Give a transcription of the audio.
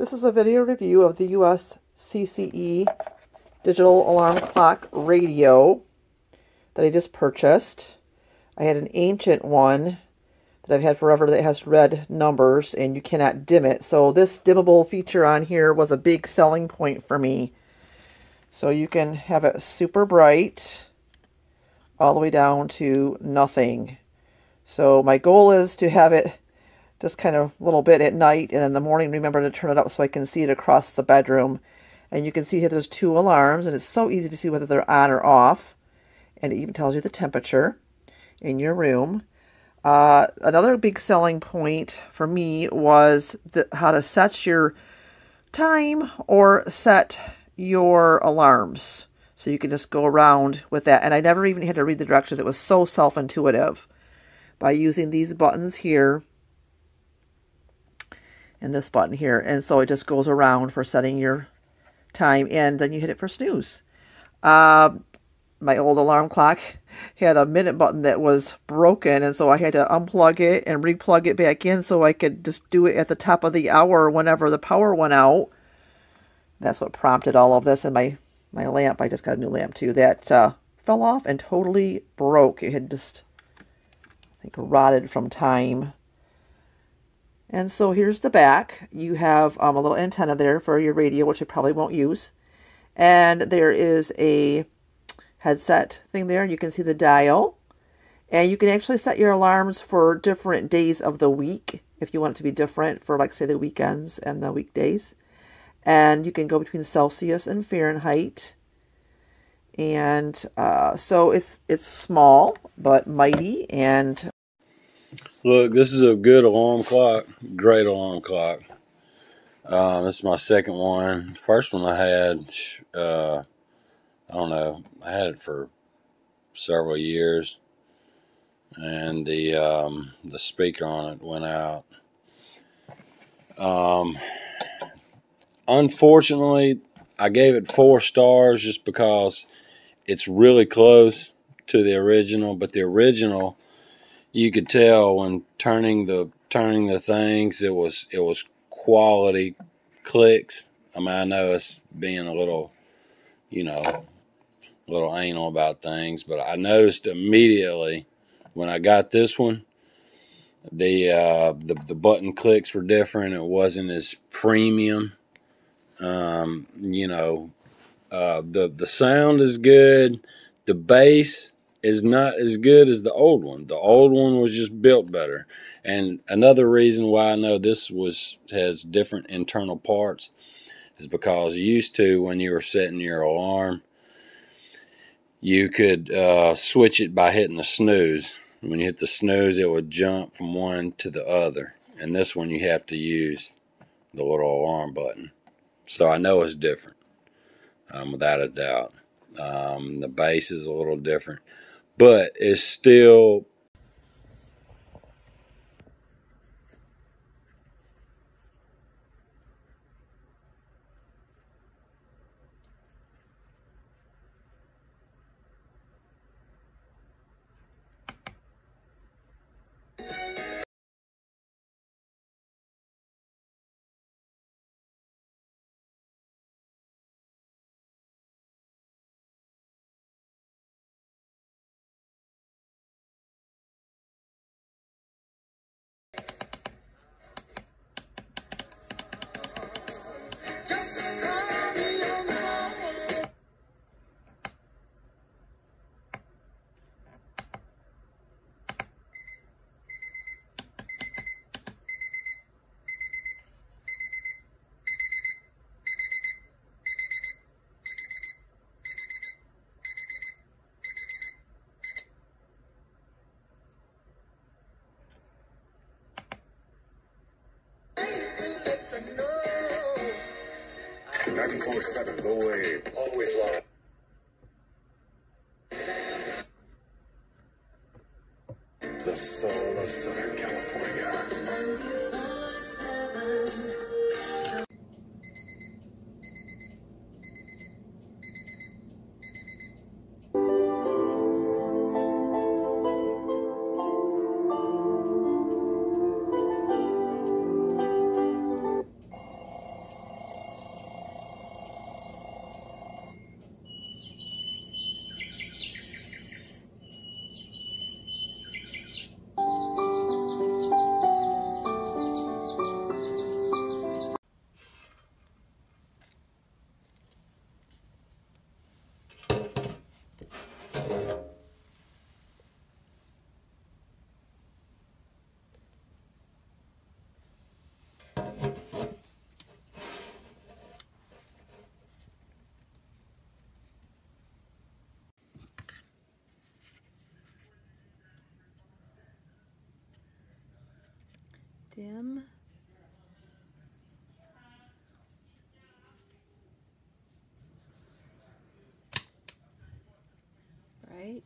This is a video review of the USCCE digital alarm clock radio that I just purchased. I had an ancient one that I've had forever that has red numbers and you cannot dim it. So this dimmable feature on here was a big selling point for me. So you can have it super bright all the way down to nothing. So my goal is to have it just kind of a little bit at night, and in the morning remember to turn it up so I can see it across the bedroom. And you can see here there's two alarms, and it's so easy to see whether they're on or off. And it even tells you the temperature in your room. Another big selling point for me was how to set your time or set your alarms. So you can just go around with that. And I never even had to read the directions. It was so self-intuitive by using these buttons here and this button here. And so it just goes around for setting your time, and then you hit it for snooze. My old alarm clock had a minute button that was broken, and so I had to unplug it and replug it back in so I could just do it at the top of the hour whenever the power went out. That's what prompted all of this. And my lamp, I just got a new lamp too, that fell off and totally broke. It had just, I think, rotted from time. And so here's the back. You have a little antenna there for your radio, which I probably won't use. And there is a headset thing there. You can see the dial. And you can actually set your alarms for different days of the week if you want it to be different for, like, say, the weekends and the weekdays. And you can go between Celsius and Fahrenheit. And so it's small but mighty. And look, this is a good alarm clock. Great alarm clock. This is my second one. First one I had, I don't know, I had it for several years, and the speaker on it went out. Unfortunately, I gave it 4 stars just because it's really close to the original, but the original, you could tell when turning the things, it was quality clicks. I mean, I know it's being a little, a little anal about things, but I noticed immediately when I got this one, the button clicks were different. It wasn't as premium. The sound is good. The bass is not as good as the old one. The old one was just built better. And another reason why I know this has different internal parts is because used to, when you were setting your alarm, you could switch it by hitting the snooze. When you hit the snooze, it would jump from one to the other. And this one, you have to use the little alarm button. So I know it's different, without a doubt. The bass is a little different, but it's still .94.7 The Wave, always live. The soul of Southern California. dim. Bright.